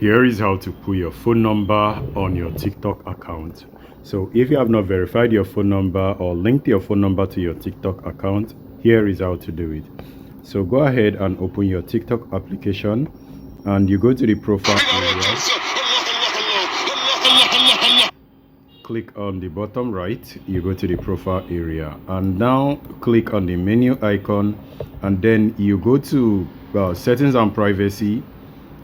Here is how to put your phone number on your TikTok account. So if you have not verified your phone number or linked your phone number to your TikTok account, here is how to do it. So go ahead and open your TikTok application and you go to the profile area. Click on the bottom right, you go to the profile area and now click on the menu icon and then you go to settings and privacy.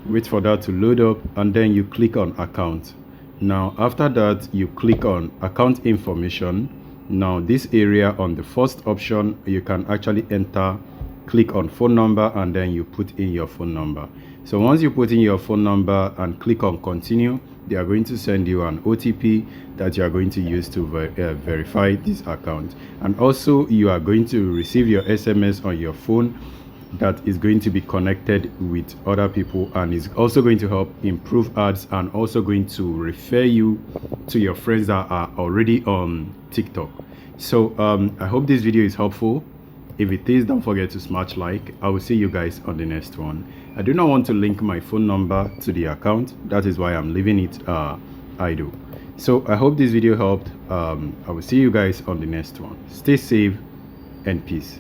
Wait for that to load up and then you click on account. Now after that you click on account information. Now this area on the first option you can actually enter, click on phone number and then you put in your phone number. So once you put in your phone number and click on continue, they are going to send you an OTP that you are going to use to verify this account, and also you are going to receive your SMS on your phone that is going to be connected with other people and is also going to help improve ads and also going to refer you to your friends that are already on TikTok. So I hope this video is helpful. If it is, don't forget to smash like. I will see you guys on the next one. I do not want to link my phone number to the account. That is why I'm leaving it idle. So I hope this video helped. I will see you guys on the next one. Stay safe and peace.